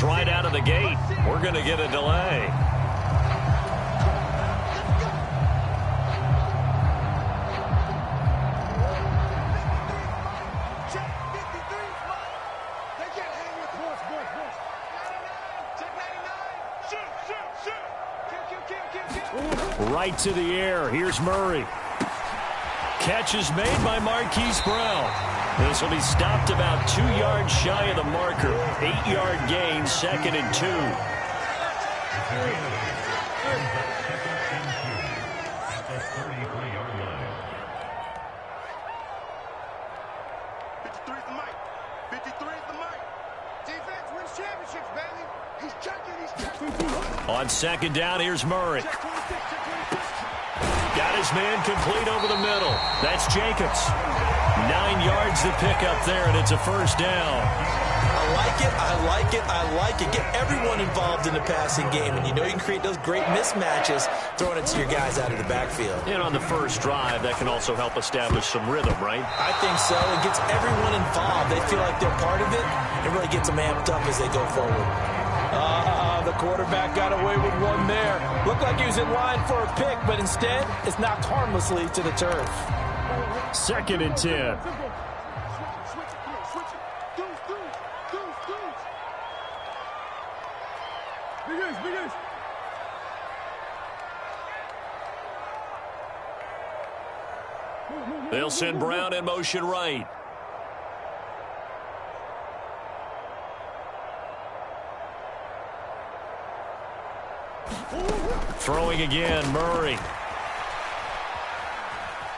right out of the gate. We're going to get a delay. Right to the air. Here's Murray. Catch is made by Marquise Brown. This will be stopped about 2 yards shy of the marker. 8-yard gain, 2nd and 2. On 2nd down, here's Murray. Got his man complete over the middle. That's Jacobs. 9 yards to pick up there, and it's a 1st down. I like it, I like it, I like it. Get everyone involved in the passing game, and you know you can create those great mismatches throwing it to your guys out of the backfield. And on the first drive, that can also help establish some rhythm, right? I think so. It gets everyone involved. They feel like they're part of it. It really gets them amped up as they go forward. The quarterback got away with one there. Looked like he was in line for a pick, but instead, it's knocked harmlessly to the turf. 2nd and 10. They'll send Brown in motion right. Throwing again, Murray.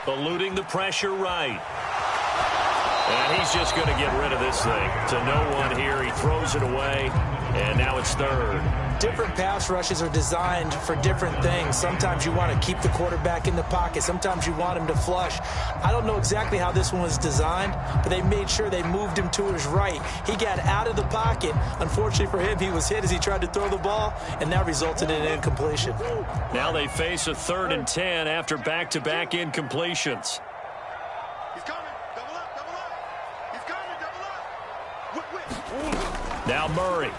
Eluding the pressure right. And he's just going to get rid of this thing. To no one here. He throws it away. And now it's 3rd. Different pass rushes are designed for different things. Sometimes you want to keep the quarterback in the pocket. Sometimes you want him to flush. I don't know exactly how this one was designed, but they made sure they moved him to his right. He got out of the pocket. Unfortunately for him, he was hit as he tried to throw the ball, and that resulted in an incompletion. Now they face a 3rd and 10 after back-to-back incompletions. He's coming. Double up, double up. He's coming, double up. Now Murray.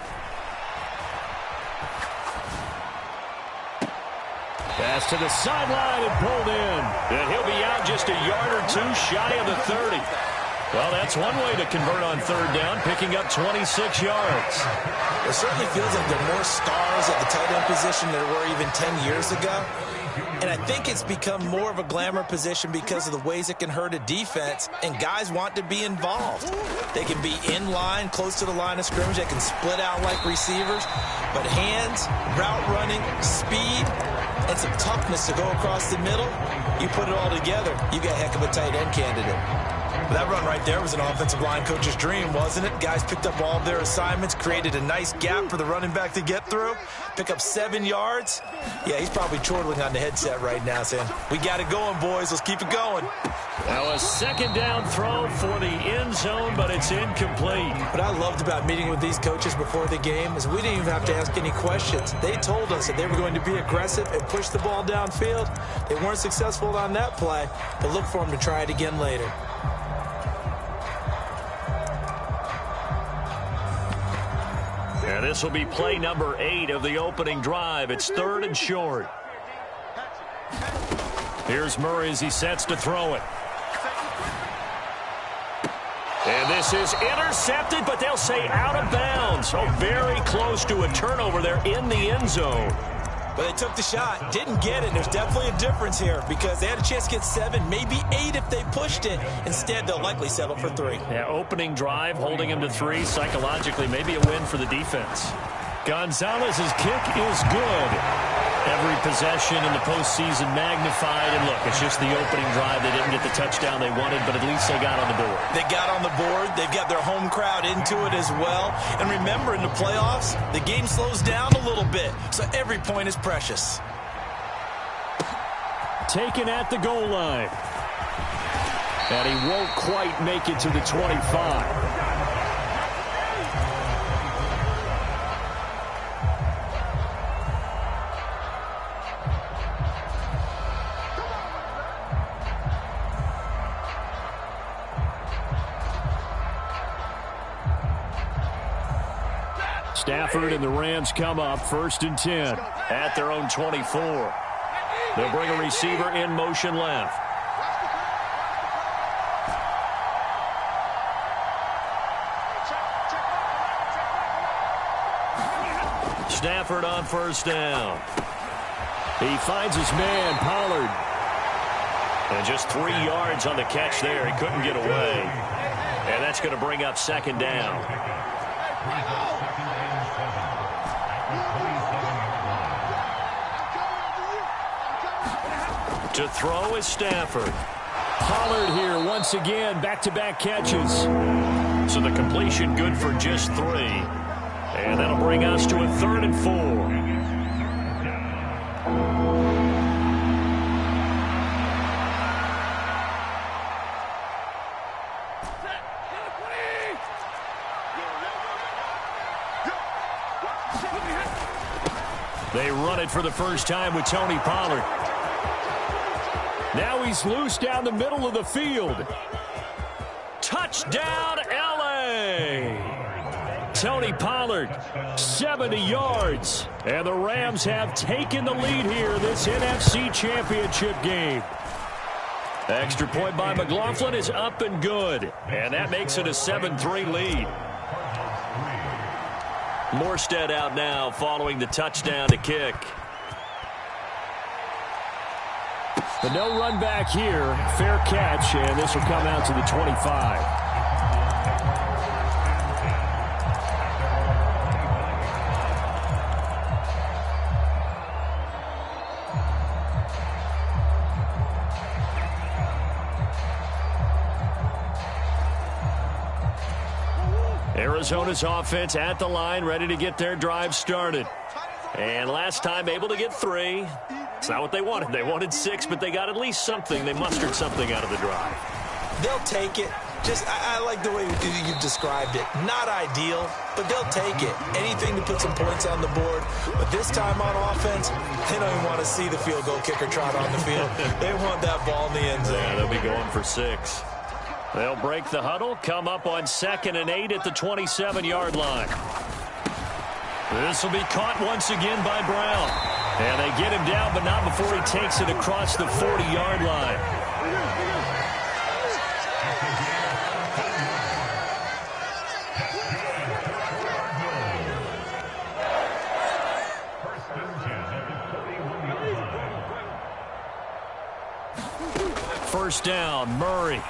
Pass to the sideline and pulled in. And he'll be out just a yard or 2 shy of the 30. Well, that's one way to convert on 3rd down, picking up 26 yards. It certainly feels like there are more stars at the tight end position than there were even 10 years ago. And I think it's become more of a glamour position because of the ways it can hurt a defense, and guys want to be involved. They can be in line, close to the line of scrimmage. They can split out like receivers. But hands, route running, speed, and some toughness to go across the middle, you put it all together, you got a heck of a tight end candidate. That run right there was an offensive line coach's dream, wasn't it? Guys picked up all of their assignments, created a nice gap for the running back to get through, pick up 7 yards. Yeah, he's probably chortling on the headset right now saying, we got it going, boys. Let's keep it going. Now a 2nd down throw for the end zone, but it's incomplete. What I loved about meeting with these coaches before the game is we didn't even have to ask any questions. They told us that they were going to be aggressive and push the ball downfield. They weren't successful on that play, but look for them to try it again later. And this will be play number 8 of the opening drive. It's 3rd and short. Here's Murray as he sets to throw it. And this is intercepted, but they'll say out of bounds. So very close to a turnover there in the end zone. But they took the shot, didn't get it. There's definitely a difference here because they had a chance to get 7, maybe 8 if they pushed it. Instead, they'll likely settle for 3. Yeah, opening drive, holding him to 3. Psychologically, maybe a win for the defense. Gonzalez's kick is good. Every possession in the postseason magnified. And look, it's just the opening drive. They didn't get the touchdown they wanted, but at least they got on the board. They got on the board. They've got their home crowd into it as well. And remember, in the playoffs, the game slows down a little bit, so every point is precious. Taken at the goal line. And he won't quite make it to the 25. Stafford and the Rams come up 1st and 10 at their own 24. They'll bring a receiver in motion left. Stafford on 1st down. He finds his man, Pollard. And just 3 yards on the catch there. He couldn't get away. And that's going to bring up 2nd down. To throw is Stafford. Pollard here once again, back-to-back catches. So the completion good for just 3. And that'll bring us to a 3rd and 4. They run it for the first time with Tony Pollard. Now he's loose down the middle of the field. Touchdown, L.A. Tony Pollard, 70 yards. And the Rams have taken the lead here this NFC Championship game. Extra point by McLaughlin is up and good. And that makes it a 7-3 lead. Morstead out now following the touchdown to kick. The no run back here. Fair catch, and this will come out to the 25. Arizona's offense at the line, ready to get their drive started. And last time able to get 3. It's not what they wanted. They wanted 6, but they got at least something. They mustered something out of the drive. They'll take it. I like the way you described it. Not ideal, but they'll take it. Anything to put some points on the board. But this time on offense, they don't even want to see the field goal kicker trot on the field. They want that ball in the end zone. Yeah, they'll be going for 6. They'll break the huddle, come up on 2nd and 8 at the 27-yard line. This will be caught once again by Brown. And they get him down, but not before he takes it across the 40-yard line. First down, Murray.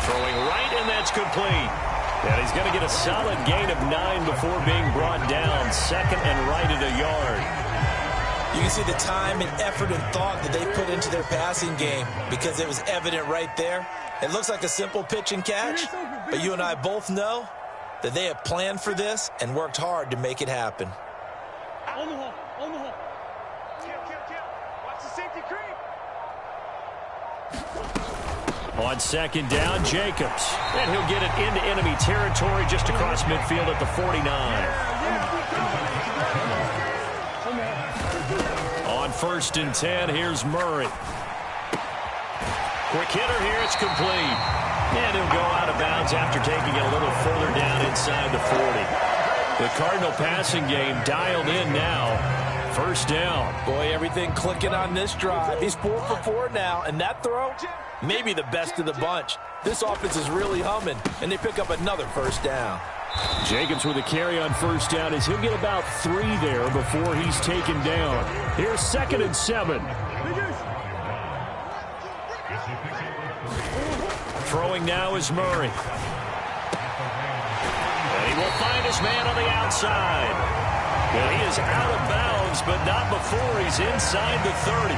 Throwing right, and that's complete. And he's going to get a solid gain of 9 before being brought down. 2nd and right at a yard. You can see the time and effort and thought that they put into their passing game because it was evident right there. It looks like a simple pitch and catch, but you and I both know that they have planned for this and worked hard to make it happen. On the hole, on the hole. Kill. Watch the safety creep. On 2nd down, Jacobs. And he'll get it into enemy territory just across midfield at the 49. On 1st and 10, here's Murray. Quick hitter here, it's complete. And he'll go out of bounds after taking it a little further down inside the 40. The Cardinal passing game dialed in now. 1st down. Boy, everything clicking on this drive. He's 4 for 4 now, and that throw, maybe the best of the bunch. This offense is really humming, and they pick up another 1st down. Jacobs with a carry on 1st down as he'll get about 3 there before he's taken down. Here's 2nd and 7. Throwing now is Murray. And he will find his man on the outside. And he is out of bounds, but not before he's inside the 30.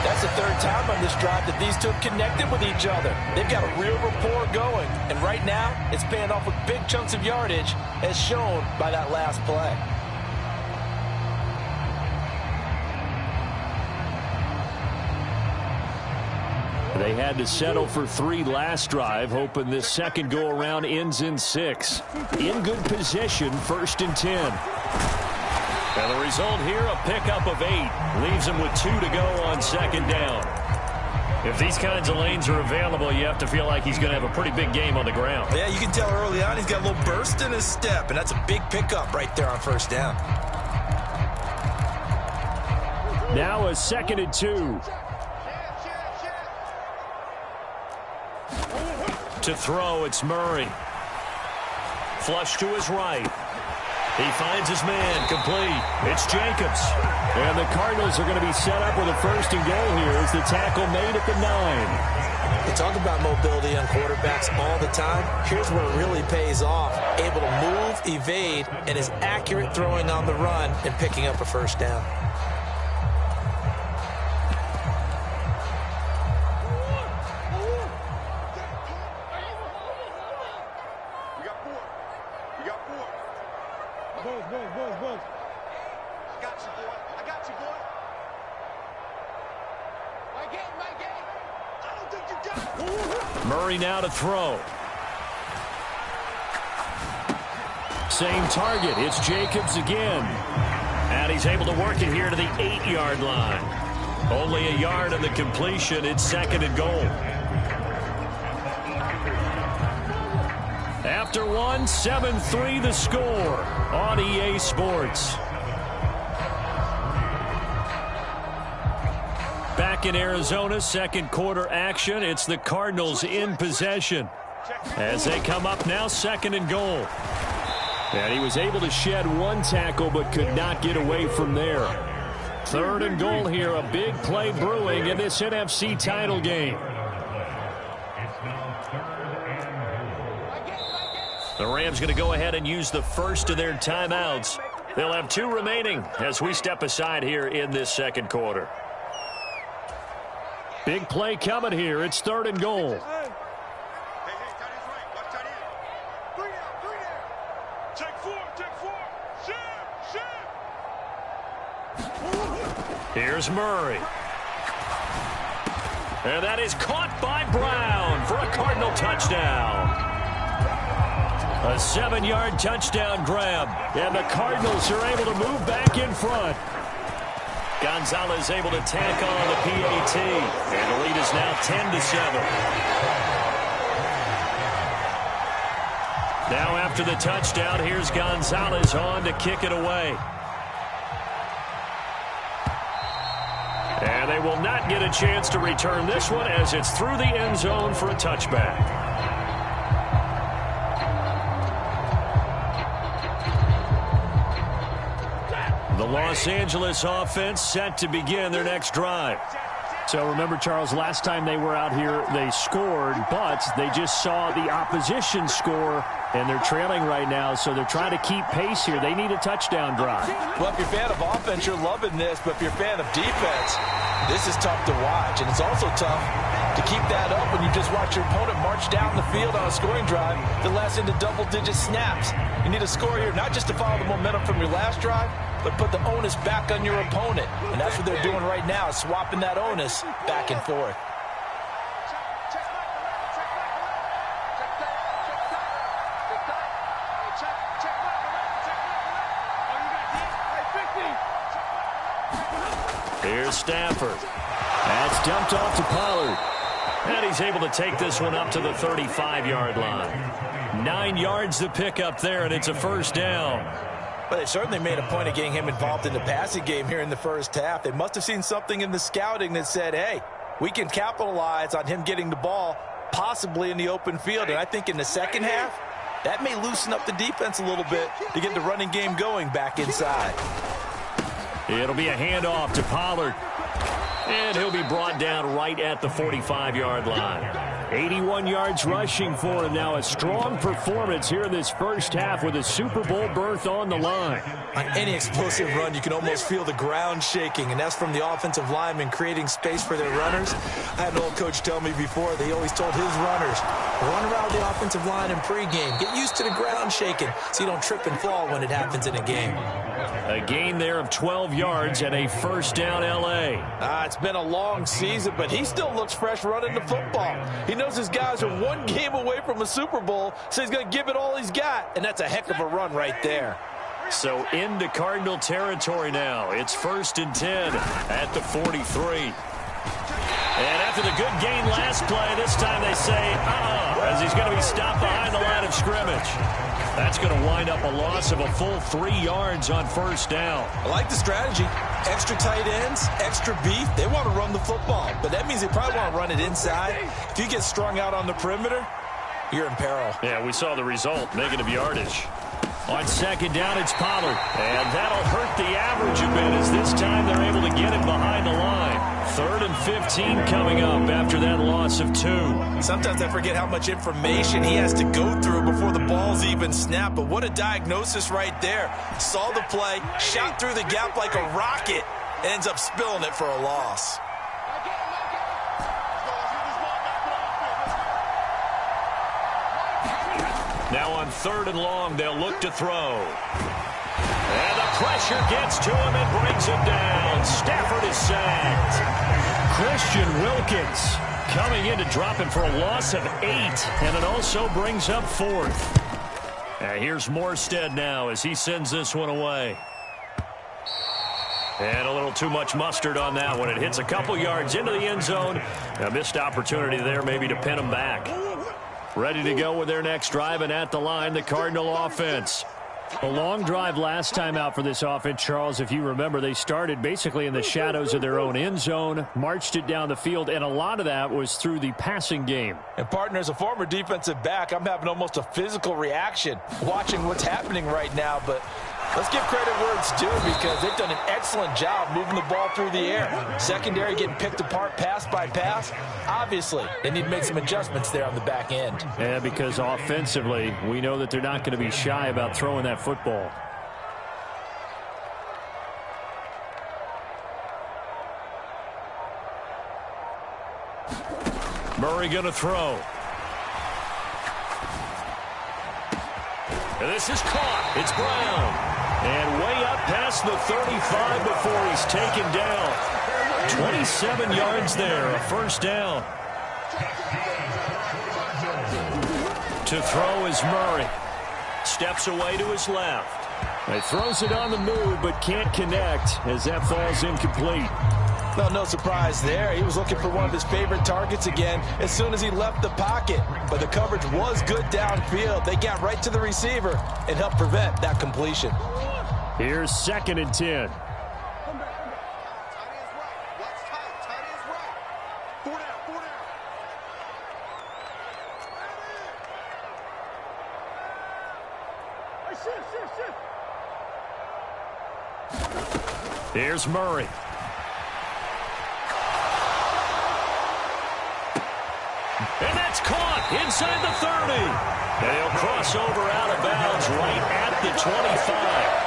That's the 3rd time on this drive that these two have connected with each other. They've got a real rapport going. And right now, it's paying off with big chunks of yardage, as shown by that last play. They had to settle for 3 last drive, hoping this second go-around ends in 6. In good position, 1st and 10. And the result here, a pickup of 8. Leaves them with 2 to go on 2nd down. If these kinds of lanes are available, you have to feel like he's going to have a pretty big game on the ground. Yeah, you can tell early on he's got a little burst in his step, and that's a big pickup right there on first down. Now a 2nd and 2. To throw, it's Murray. Flush to his right. He finds his man, complete. It's Jacobs. And the Cardinals are going to be set up with a 1st and goal here as the tackle made at the 9. We talk about mobility on quarterbacks all the time. Here's where it really pays off. Able to move, evade, and is accurate throwing on the run and picking up a 1st down. Murray now to throw. Same target. It's Jacobs again. And he's able to work it here to the 8-yard line. Only a yard of the completion. It's 2nd and goal. After one, 7-3 the score on EA Sports. Back in Arizona, 2nd quarter action. It's the Cardinals in possession as they come up now 2nd and goal. And he was able to shed one tackle but could not get away from there. 3rd and goal here, a big play brewing in this NFC title game. The Rams going to go ahead and use the first of their timeouts. They'll have 2 remaining as we step aside here in this 2nd quarter. Big play coming here. It's 3rd and goal. Hey, tight end's right. Watch tight end. 3 down. Take 4. Shim. Here's Murray. And that is caught by Brown for a Cardinal touchdown. A 7-yard touchdown grab. And the Cardinals are able to move back in front. Gonzalez able to tack on the PAT. And the lead is now 10-7. Now after the touchdown, here's Gonzalez on to kick it away. And they will not get a chance to return this one as it's through the end zone for a touchback. The Los Angeles offense set to begin their next drive. So remember, Charles, last time they were out here, they scored, but they just saw the opposition score, and they're trailing right now, so they're trying to keep pace here. They need a touchdown drive. Well, if you're a fan of offense, you're loving this, but if you're a fan of defense, this is tough to watch, and it's also tough to keep that up when you just watch your opponent march down the field on a scoring drive that lasts into double-digit snaps. You need a score here, not just to follow the momentum from your last drive, but put the onus back on your opponent. And that's what they're doing right now, swapping that onus back and forth. Here's Stafford. That's dumped off to Pollard. And he's able to take this one up to the 35-yard line. 9 yards to pick up there, and it's a 1st down. But they certainly made a point of getting him involved in the passing game here in the first half. They must have seen something in the scouting that said, hey, we can capitalize on him getting the ball possibly in the open field. And I think in the second half, that may loosen up the defense a little bit to get the running game going back inside. It'll be a handoff to Pollard. And he'll be brought down right at the 45-yard line. 81 yards rushing for him now. A strong performance here in this first half with a Super Bowl berth on the line. On any explosive run, you can almost feel the ground shaking, and that's from the offensive linemen creating space for their runners. I had an old coach tell me before, they always told his runners, run around the offensive line in pregame. Get used to the ground shaking so you don't trip and fall when it happens in a game. A gain there of 12 yards and a 1st down L.A. It's been a long season, but he still looks fresh running the football. He knows his guys are one game away from a Super Bowl, so he's going to give it all he's got. And that's a heck of a run right there. So into Cardinal territory now. It's 1st and 10 at the 43. And after the good gain last play, this time they say, as he's going to be stopped behind the line of scrimmage. That's going to wind up a loss of a full 3 yards on first down. I like the strategy. Extra tight ends, extra beef. They want to run the football, but that means they probably want to run it inside. If you get strung out on the perimeter, you're in peril. Yeah, we saw the result, negative yardage. On second down, it's Pollard. And that'll hurt the average a bit as this time they're able to get him behind the line. 3rd and 15 coming up after that loss of 2. Sometimes I forget how much information he has to go through before the ball's even snapped. But what a diagnosis right there. Saw the play, shot through the gap like a rocket, and ends up spilling it for a loss. Now on 3rd and long, they'll look to throw. And the pressure gets to him and brings him down. Stafford is sacked. Christian Wilkins coming in to drop him for a loss of 8. And it also brings up 4th. And here's Morstead now as he sends this one away. And a little too much mustard on that one. It hits a couple yards into the end zone. A missed opportunity there maybe to pin him back. Ready to go with their next drive, and at the line, the Cardinal offense. A long drive last time out for this offense, Charles. If you remember, they started basically in the shadows of their own end zone, marched it down the field, and a lot of that was through the passing game. And, partner, as a former defensive back, I'm having almost a physical reaction watching what's happening right now. But let's give credit where it's due because they've done an excellent job moving the ball through the air. Secondary getting picked apart pass by pass. Obviously, they need to make some adjustments there on the back end. Yeah, because offensively, we know that they're not going to be shy about throwing that football. Murray going to throw. And this is caught. It's Brown. And way up past the 35 before he's taken down. 27 yards there, a first down. To throw is Murray. Steps away to his left. He throws it on the move, but can't connect as that falls incomplete. Well, no surprise there. He was looking for one of his favorite targets again as soon as he left the pocket. But the coverage was good downfield. They got right to the receiver and helped prevent that completion. Here's 2nd and 10. Here's Murray. And that's caught inside the 30. And he'll cross over out of bounds right at the 25.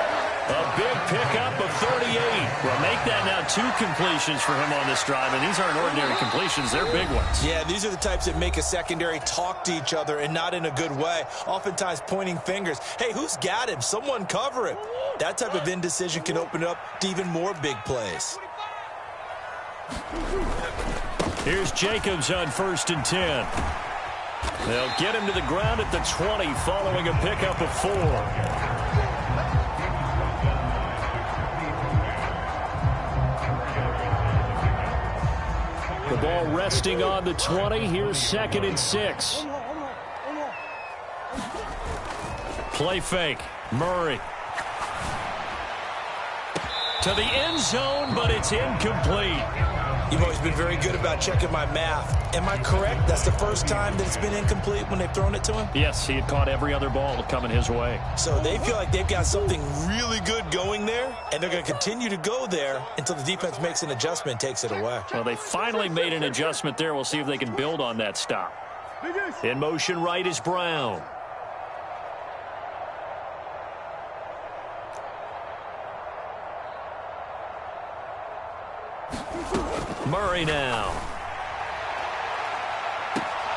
A big pickup of 38. Well, make that now 2 completions for him on this drive, and these aren't ordinary completions. They're big ones. Yeah, these are the types that make a secondary talk to each other and not in a good way. Oftentimes pointing fingers. Hey, who's got him? Someone cover him. That type of indecision can open up to even more big plays. Here's Jacobs on 1st and 10. They'll get him to the ground at the 20 following a pickup of 4. The ball resting on the 20. Here's 2nd and 6. Play fake. Murray. To the end zone, but it's incomplete. You've always been very good about checking my math. Am I correct? That's the first time that it's been incomplete when they've thrown it to him? Yes, he had caught every other ball coming his way. So they feel like they've got something really good going there, and they're going to continue to go there until the defense makes an adjustment and takes it away. Well, they finally made an adjustment there. We'll see if they can build on that stop. In motion right is Brown. Murray now.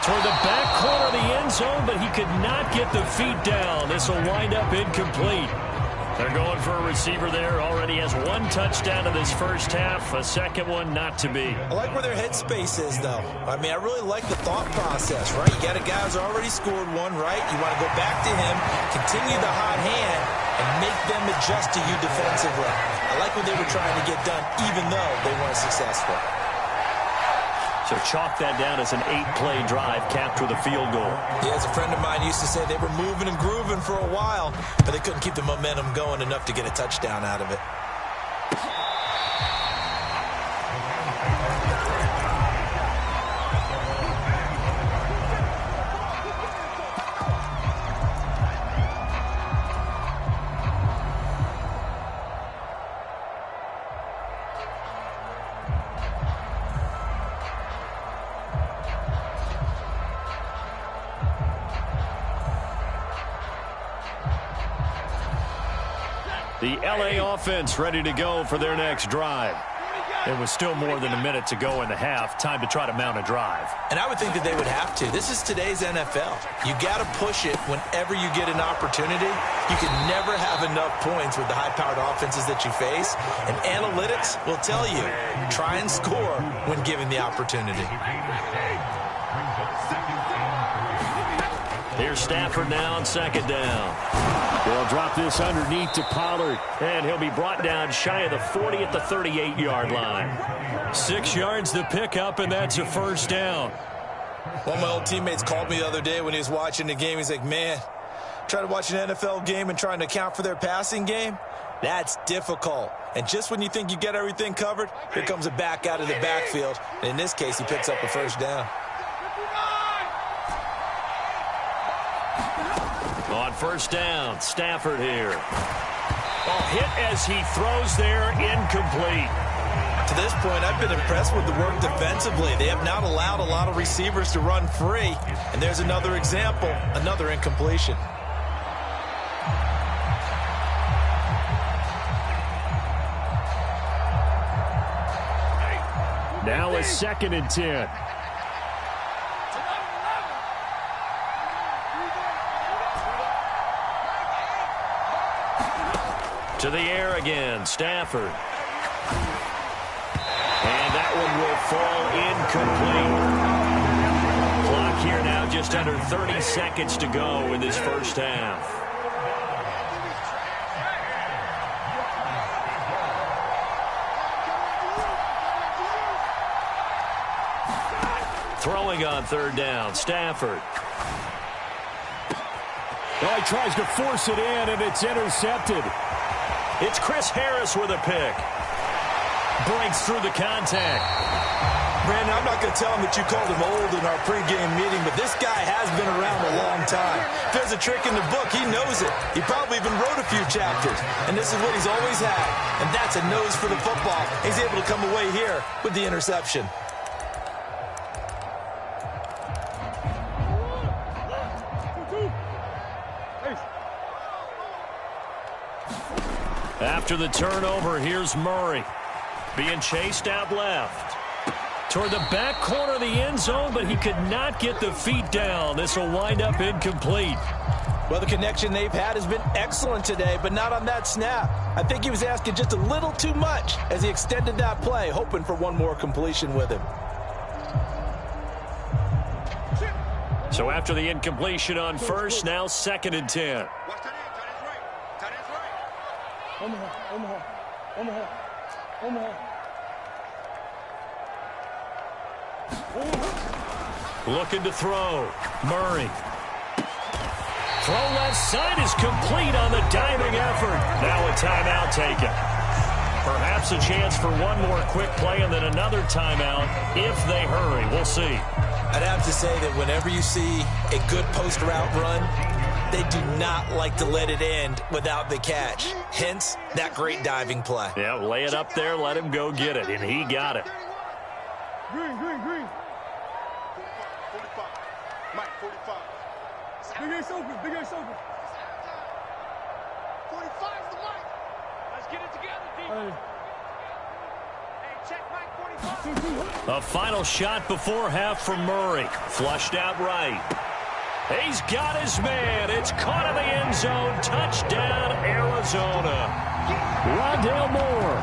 Toward the back corner of the end zone, but he could not get the feet down. This will wind up incomplete. They're going for a receiver there. Already has 1 touchdown in this first half. A second one not to be. I like where their headspace is, though. I mean, I really like the thought process, right? You got a guy who's already scored 1, right? You want to go back to him, continue the hot hand, and make them adjust to you defensively. I like what they were trying to get done, even though they weren't successful. So chalk that down as an 8-play drive capped with a field goal. Yeah, as a friend of mine used to say, they were moving and grooving for a while, but they couldn't keep the momentum going enough to get a touchdown out of it. The LA offense ready to go for their next drive. It was still more than a minute to go in the half. Time to try to mount a drive. And I would think that they would have to. This is today's NFL. You got to push it whenever you get an opportunity. You can never have enough points with the high-powered offenses that you face. And analytics will tell you, try and score when given the opportunity. Here's Stafford now on second down. They'll drop this underneath to Pollard. And he'll be brought down shy of the 40 at the 38-yard line. 6 yards to pick up, and that's a first down. One of my old teammates called me the other day when he was watching the game. He's like, man, trying to watch an NFL game and trying to account for their passing game, that's difficult. And just when you think you get everything covered, here comes a back out of the backfield. And in this case, he picks up a first down. On first down, Stafford here. Oh, hit as he throws there, incomplete. To this point, I've been impressed with the work defensively. They have not allowed a lot of receivers to run free. And there's another example, another incompletion. Now a 2nd and 10. To the air again, Stafford. And that one will fall incomplete. Clock here now just under 30 seconds to go in this first half. Throwing on third down, Stafford. Well, he tries to force it in, and it's intercepted. It's Chris Harris with a pick. Breaks through the contact. Brandon, I'm not going to tell him that you called him old in our pregame meeting, but this guy has been around a long time. If there's a trick in the book, he knows it. He probably even wrote a few chapters, and this is what he's always had, and that's a nose for the football. He's able to come away here with the interception. After the turnover, here's Murray. Being chased out left. Toward the back corner of the end zone, but he could not get the feet down. This will wind up incomplete. Well, the connection they've had has been excellent today, but not on that snap. I think he was asking just a little too much as he extended that play, hoping for one more completion with him. So after the incompletion on first, now 2nd and 10. Looking to throw. Murray. Throw left side is complete on the diving effort. Now a timeout taken. Perhaps a chance for one more quick play and then another timeout if they hurry. We'll see. I'd have to say that whenever you see a good post route run, they do not like to let it end without the catch. Hence, that great diving play. Yeah, lay it up there, let him go get it, and he got it. Green. 45. Mike, 45. Big Ace open. 45 is the Mike. Let's get it together, D. Hey, check Mike 45. A final shot before half from Murray. Flushed out right. He's got his man. It's caught in the end zone. Touchdown, Arizona. Rondale Moore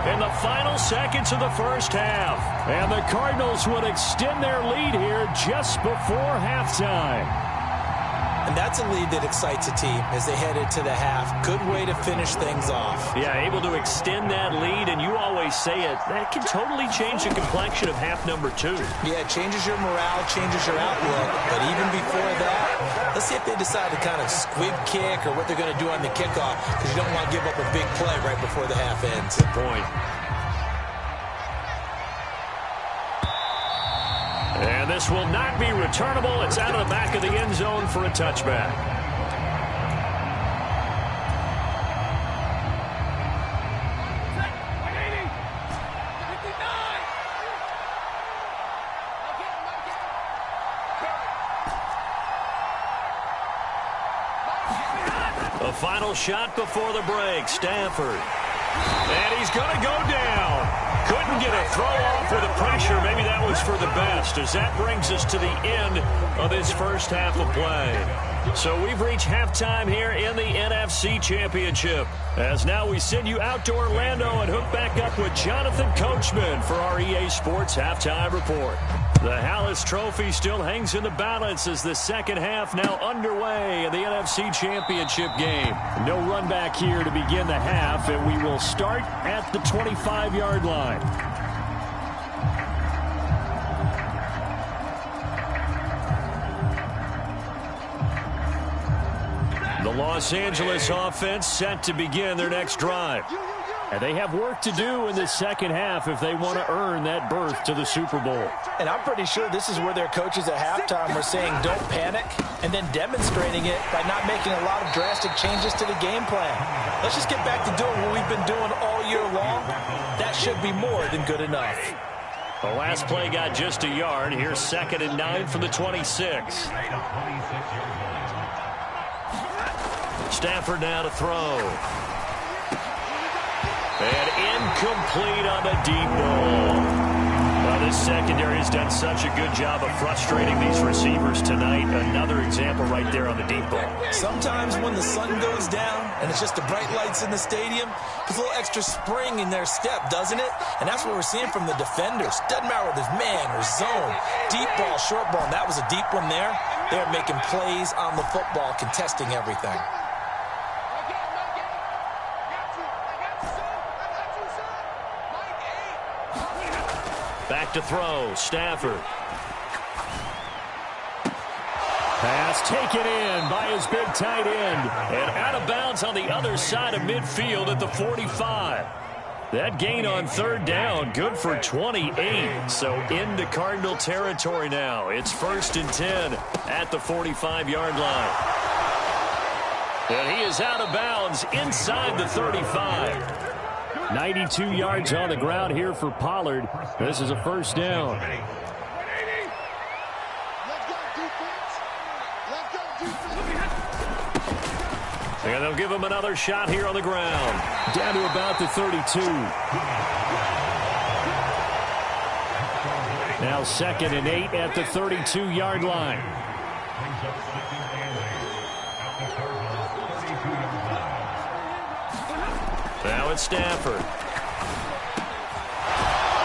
In the final seconds of the first half. And the Cardinals would extend their lead here just before halftime. And that's a lead that excites a team as they head into the half. Good way to finish things off. Yeah, able to extend that lead, and you always say it, that can totally change the complexion of half number 2. Yeah, it changes your morale, changes your outlook. But even before that, let's see if they decide to kind of squib kick or what they're going to do on the kickoff, because you don't want to give up a big play right before the half ends. Good point. And this will not be returnable. It's out of the back of the end zone for a touchback. A final shot before the break. Stafford. And he's going to go down. Couldn't get a throw off with the pressure. Maybe that was for the best, as that brings us to the end of this first half of play. So we've reached halftime here in the NFC Championship, as now we send you out to Orlando and hook back up with Jonathan Coachman for our EA Sports Halftime Report. The Hallis Trophy still hangs in the balance as the second half now underway in the NFC Championship game. No run back here to begin the half, and we will start at the 25-yard line. The Los Angeles offense set to begin their next drive. And they have work to do in this second half if they want to earn that berth to the Super Bowl. And I'm pretty sure this is where their coaches at halftime were saying don't panic, and then demonstrating it by not making a lot of drastic changes to the game plan. Let's just get back to doing what we've been doing all year long. That should be more than good enough. The last play got just a yard. Here's 2nd and 9 from the 26. Stafford now to throw. And incomplete on the deep ball. Well, this secondary has done such a good job of frustrating these receivers tonight. Another example right there on the deep ball. Sometimes when the sun goes down and it's just the bright lights in the stadium, there's a little extra spring in their step, doesn't it? And that's what we're seeing from the defenders. Doesn't matter whether it's man or zone, deep ball, short ball. And that was a deep one there. They're making plays on the football, contesting everything. Back to throw, Stafford. Pass taken in by his big tight end. And out of bounds on the other side of midfield at the 45. That gain on 3rd down, good for 28. So into Cardinal territory now. It's 1st and 10 at the 45-yard line. And he is out of bounds inside the 35. 92 yards on the ground here for Pollard. This is a 1st down. And they'll give him another shot here on the ground. Down to about the 32. Now 2nd and 8 at the 32-yard line. Now it's Stafford.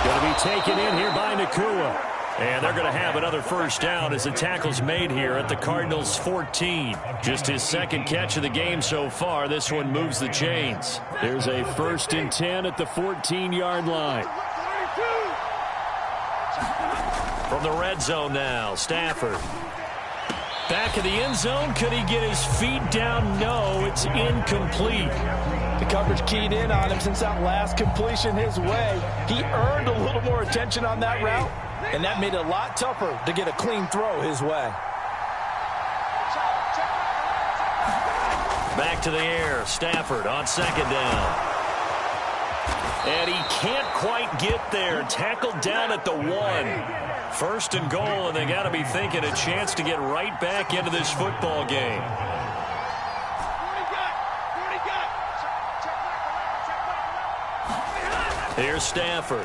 Going to be taken in here by Nacua. And they're going to have another 1st down as the tackle's made here at the Cardinals' 14. Just his 2nd catch of the game so far. This one moves the chains. There's a 1st and 10 at the 14-yard line. From the red zone now, Stafford. Back of the end zone. Could he get his feet down? No, it's incomplete. The coverage keyed in on him since that last completion his way. He earned a little more attention on that route, and that made it a lot tougher to get a clean throw his way. Back to the air. Stafford on 2nd down. And he can't quite get there. Tackled down at the 1. 1st and goal, and they got to be thinking a chance to get right back into this football game. Here's Stafford.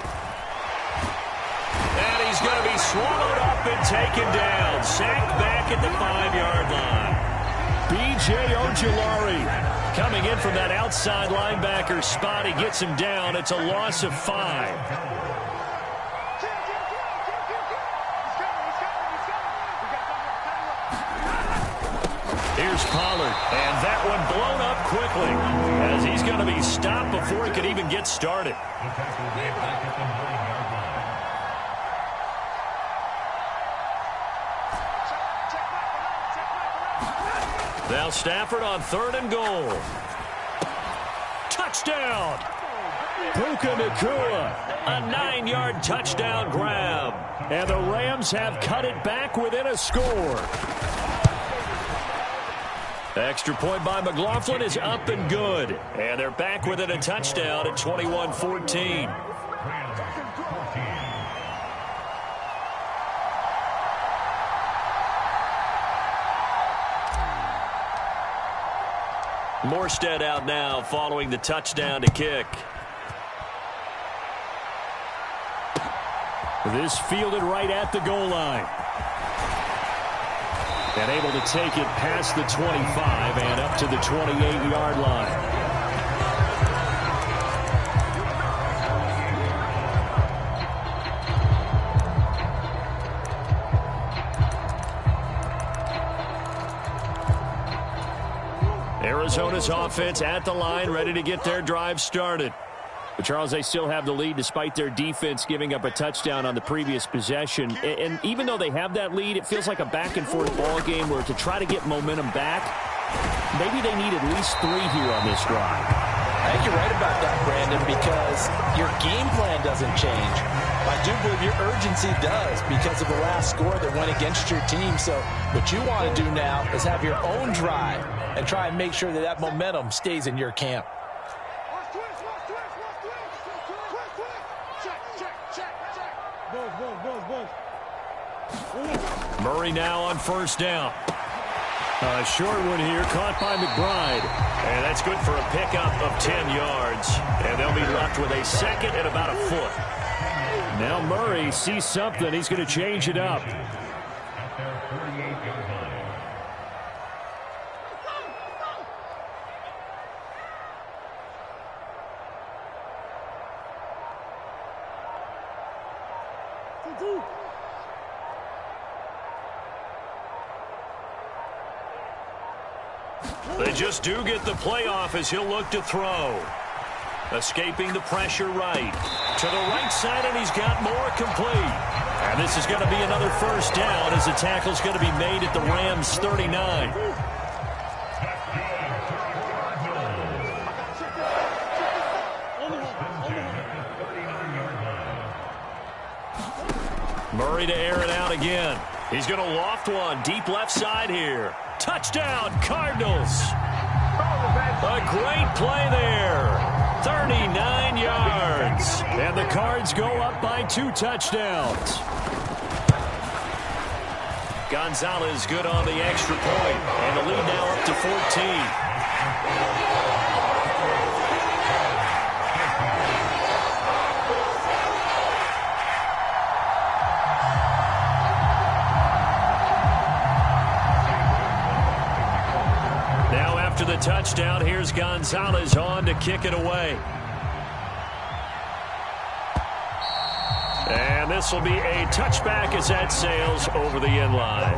And he's going to be swallowed up and taken down. Sacked back at the 5-yard line. B.J. Ojulari coming in from that outside linebacker spot. He gets him down. It's a loss of 5. Here's Pollard, and that one blown up quickly as he's going to be stopped before he could even get started. Now Stafford on 3rd and goal. Touchdown! Puka Nacua, a 9-yard touchdown grab. And the Rams have cut it back within a score. Extra point by McLaughlin is up and good. And they're back within a touchdown at 21-14. Morstead out now following the touchdown to kick. This fielded right at the goal line. And able to take it past the 25 and up to the 28-yard line. Arizona's offense at the line, ready to get their drive started. But Charles, they still have the lead despite their defense giving up a touchdown on the previous possession. And even though they have that lead, it feels like a back-and-forth ball game where to try to get momentum back, maybe they need at least 3 here on this drive. I think you're right about that, Brandon, because your game plan doesn't change. I do believe your urgency does because of the last score that went against your team. So what you want to do now is have your own drive and try and make sure that that momentum stays in your camp. Murray now on 1st down. A short one here, caught by McBride. And that's good for a pickup of 10 yards. And they'll be left with a 2nd and about a foot. Now Murray sees something. He's going to change it up. They just do get the playoff as he'll look to throw. Escaping the pressure right. To the right side, and he's got more complete. And this is going to be another 1st down as the tackle's going to be made at the Rams' 39. Murray to air it out again. He's going to loft one deep left side here. Touchdown, Cardinals. A great play there. 39 yards. And the Cards go up by 2 touchdowns. Gonzalez good on the extra point. And the lead now up to 14. The touchdown. Here's Gonzalez on to kick it away. And this will be a touchback as that sails over the end line.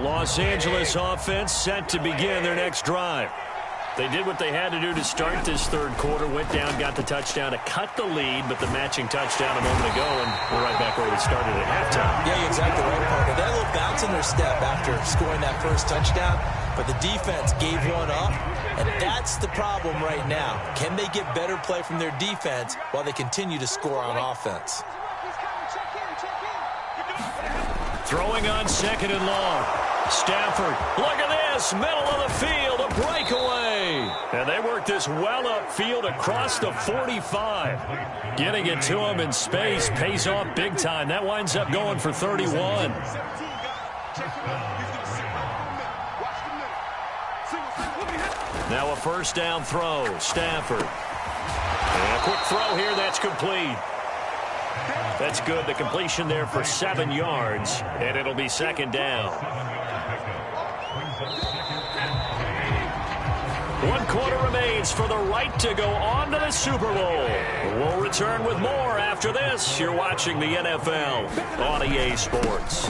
Los Angeles offense set to begin their next drive. They did what they had to do to start this 3rd quarter. Went down, got the touchdown to cut the lead, but the matching touchdown a moment ago, and we're right back where we started at halftime. Yeah, you're exactly right, partner. They had a little bounce in their step after scoring that first touchdown, but the defense gave one up, and that's the problem right now. Can they get better play from their defense while they continue to score on offense? Throwing on 2nd and long. Stafford, look at this, middle of the field, a breakaway. And they work this well upfield across the 45. Getting it to him in space pays off big time. That winds up going for 31. Now a 1st down throw, Stafford. And a quick throw here, that's complete. That's good. The completion there for 7 yards, and it'll be second down. 1 quarter remains for the right to go on to the Super Bowl. We'll return with more after this. You're watching the NFL on EA Sports.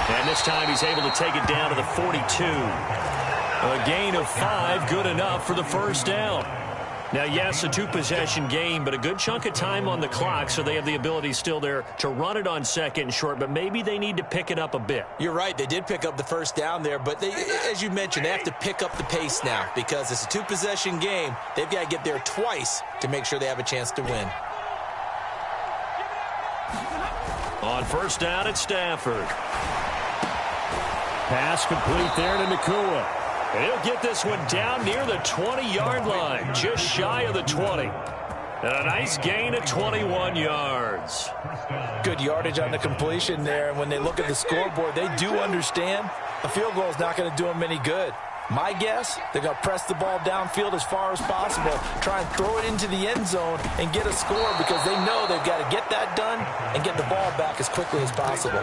And this time he's able to take it down to the 42. A gain of 5, good enough for the first down. Now, yes, a 2-possession game, but a good chunk of time on the clock, so they have the ability still there to run it on second and short, but maybe they need to pick it up a bit. You're right. They did pick up the first down there, but they, as you mentioned, they have to pick up the pace now because it's a 2-possession game. They've got to get there twice to make sure they have a chance to win. On first down, it's Stafford. Pass complete there to Nacua. And he'll get this one down near the 20-yard line, just shy of the 20. And a nice gain of 21 yards. Good yardage on the completion there. And when they look at the scoreboard, they do understand a field goal is not going to do them any good. My guess, they're going to press the ball downfield as far as possible, try and throw it into the end zone and get a score because they know they've got to get that done and get the ball back as quickly as possible.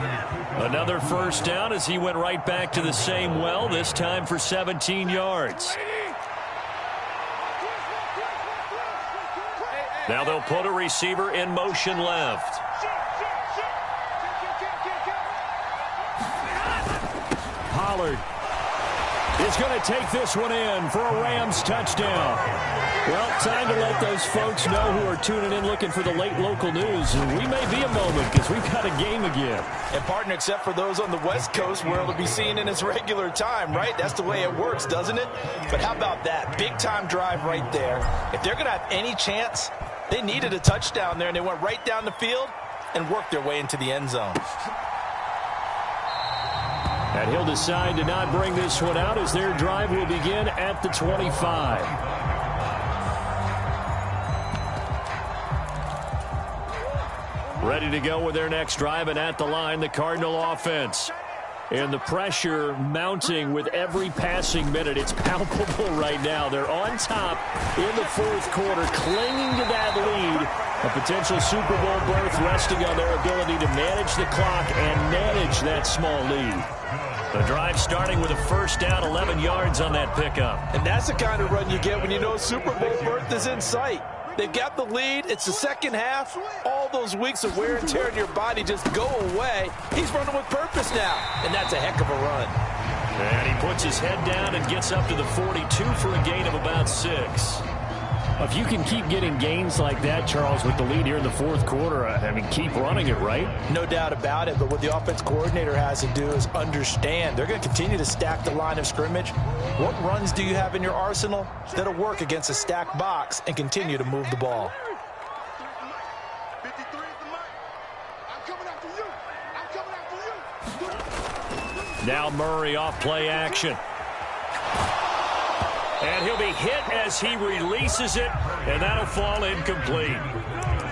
Another first down as he went right back to the same well, this time for 17 yards. Now they'll put a receiver in motion left. Pollard is going to take this one in for a Rams touchdown. Well, time to let those folks know who are tuning in looking for the late local news. We may be a moment because we've got a game again. And, partner, except for those on the West Coast where it'll be seen in its regular time, right? That's the way it works, doesn't it? But how about that? Big-time drive right there. If they're going to have any chance, they needed a touchdown there, and they went right down the field and worked their way into the end zone. And he'll decide to not bring this one out as their drive will begin at the 25. Ready to go with their next drive, and at the line, the Cardinal offense. And the pressure mounting with every passing minute. It's palpable right now. They're on top in the fourth quarter, clinging to that lead. A potential Super Bowl berth resting on their ability to manage the clock and manage that small lead. The drive starting with a first down, 11 yards on that pickup. And that's the kind of run you get when you know Super Bowl berth is in sight. They've got the lead. It's the second half. All those weeks of wear and tear in your body just go away. He's running with purpose now, and that's a heck of a run. And he puts his head down and gets up to the 42 for a gain of about 6. If you can keep getting gains like that, Charles, with the lead here in the fourth quarter, I mean, keep running it, right? No doubt about it, but what the offense coordinator has to do is understand. They're going to continue to stack the line of scrimmage. What runs do you have in your arsenal that'll work against a stacked box and continue to move the ball? 53 is the mic. I'm coming after you. I'm coming after you. Now Murray off play action. And he'll be hit as he releases it, and that'll fall incomplete.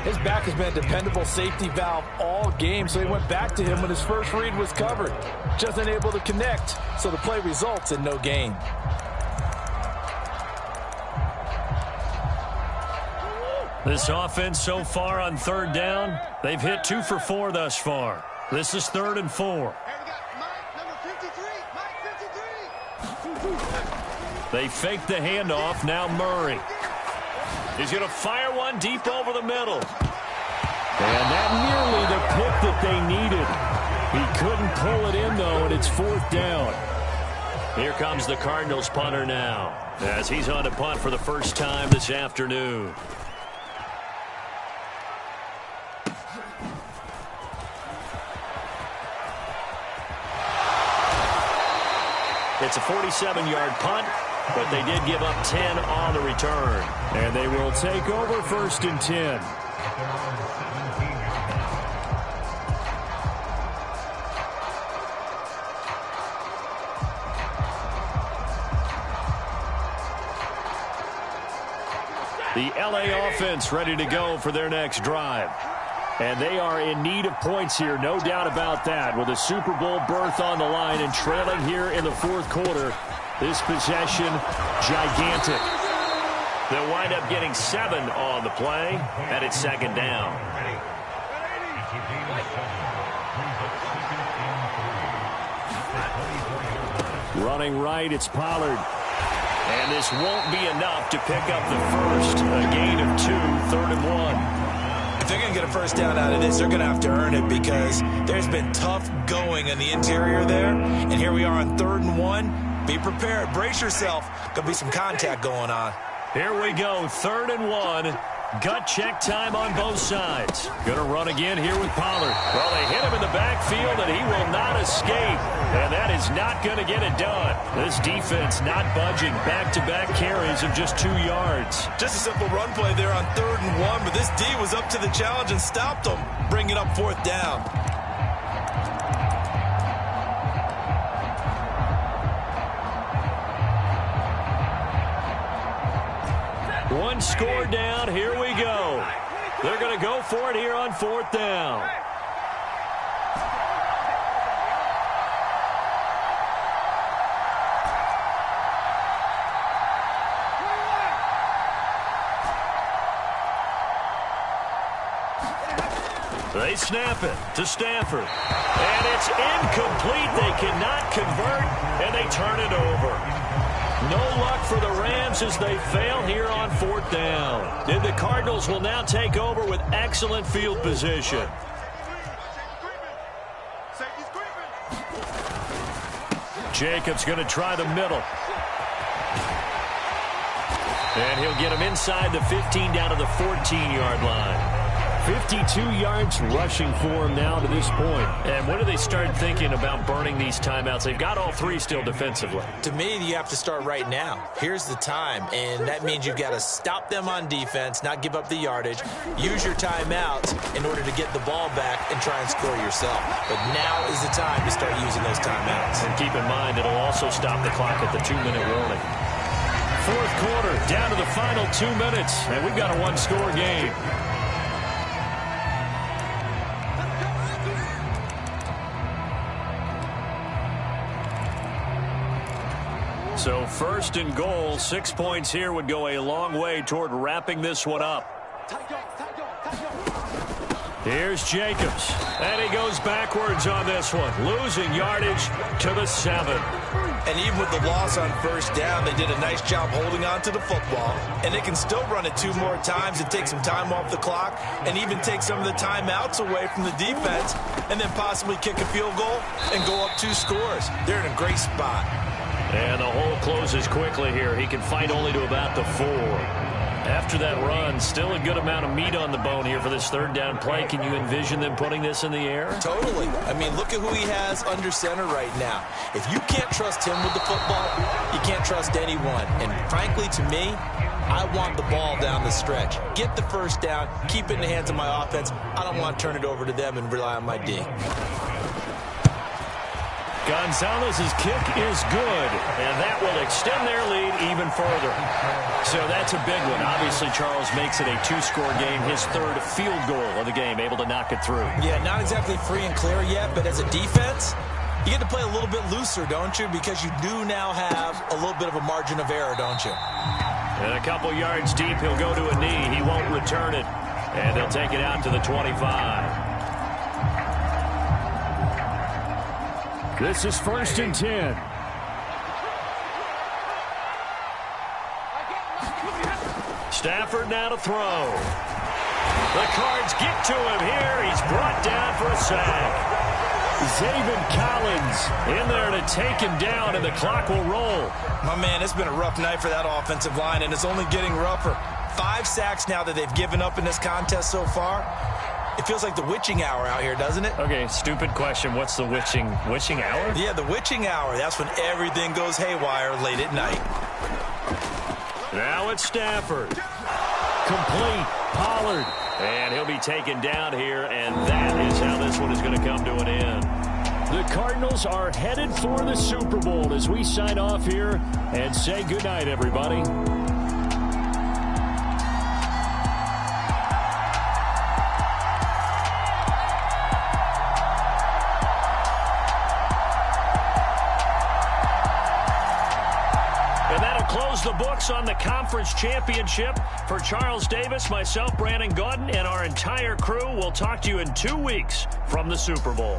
His back has been a dependable safety valve all game, so he went back to him when his first read was covered. Just unable to connect, so the play results in no gain. This offense so far on third down, they've hit 2 for 4 thus far. This is 3rd and 4. Hey, we got Mike, number 53. Mike, 53. They fake the handoff. Now Murray. He's going to fire one deep over the middle. And that nearly the pick that they needed. He couldn't pull it in, though, and it's 4th down. Here comes the Cardinals punter now, as he's on to punt for the first time this afternoon. It's a 47-yard punt, but they did give up 10 on the return. And they will take over 1st and 10. The LA offense ready to go for their next drive. And they are in need of points here, no doubt about that, with a Super Bowl berth on the line and trailing here in the fourth quarter. This possession, gigantic. They'll wind up getting 7 on the play, and it's second down. Running right, it's Pollard. And this won't be enough to pick up the first. A gain of 2, 3rd and 1. If they're going to get a first down out of this, they're going to have to earn it because there's been tough going in the interior there. And here we are on 3rd and 1. Be prepared. Brace yourself. Going to be some contact going on. Here we go, 3rd and 1. Gut check time on both sides. Going to run again here with Pollard. Well, they hit him in the backfield, and he will not escape. And that is not going to get it done. This defense not budging. Back-to-back carries of just 2 yards. Just a simple run play there on 3rd and 1, but this D was up to the challenge and stopped them, bringing up 4th down. One score down. Here we go. They're going to go for it here on 4th down. They snap it to Stafford. And it's incomplete. They cannot convert, and they turn it over. No luck for the Rams as they fail here on 4th down. And the Cardinals will now take over with excellent field position. Jacobs going to try the middle. And he'll get him inside the 15 down to the 14-yard line. 52 yards rushing for him now to this point. And when do they start thinking about burning these timeouts? They've got all 3 still defensively. To me, you have to start right now. Here's the time, and that means you've got to stop them on defense, not give up the yardage, use your timeouts in order to get the ball back and try and score yourself. But now is the time to start using those timeouts. And keep in mind, it'll also stop the clock at the 2-minute warning. 4th quarter, down to the final 2 minutes, and we've got a 1-score game. So 1st and goal, 6 points here would go a long way toward wrapping this one up. Here's Jacobs, and he goes backwards on this one, losing yardage to the 7. And even with the loss on 1st down, they did a nice job holding on to the football. And they can still run it 2 more times and take some time off the clock and even take some of the timeouts away from the defense and then possibly kick a field goal and go up 2 scores. They're in a great spot. And the hole closes quickly here. He can fight only to about the 4. After that run, still a good amount of meat on the bone here for this 3rd down play. Can you envision them putting this in the air? Totally. I mean, look at who he has under center right now. If you can't trust him with the football, you can't trust anyone. And frankly, to me, I want the ball down the stretch. Get the 1st down, keep it in the hands of my offense. I don't want to turn it over to them and rely on my D. Gonzalez's kick is good, and that will extend their lead even further. So that's a big one. Obviously, Charles makes it a 2-score game, his 3rd field goal of the game, able to knock it through. Yeah, not exactly free and clear yet, but as a defense, you get to play a little bit looser, don't you? Because you do now have a little bit of a margin of error, don't you? And a couple yards deep, he'll go to a knee. He won't return it, and they'll take it out to the 25. This is 1st and 10. Stafford now to throw. The Cards get to him here. He's brought down for a sack. Zaven Collins in there to take him down, and the clock will roll. My man, it's been a rough night for that offensive line, and it's only getting rougher. 5 sacks now that they've given up in this contest so far. It feels like the witching hour out here, doesn't it? Okay, stupid question. What's the witching hour? Yeah, the witching hour. That's when everything goes haywire late at night. Now it's Stafford. Complete. Pollard. And he'll be taken down here, and that is how this one is going to come to an end. The Cardinals are headed for the Super Bowl as we sign off here and say goodnight, everybody. And that'll close the books on the conference championship. For Charles Davis, myself, Brandon Gaudin, and our entire crew, we'll talk to you in 2 weeks from the Super Bowl.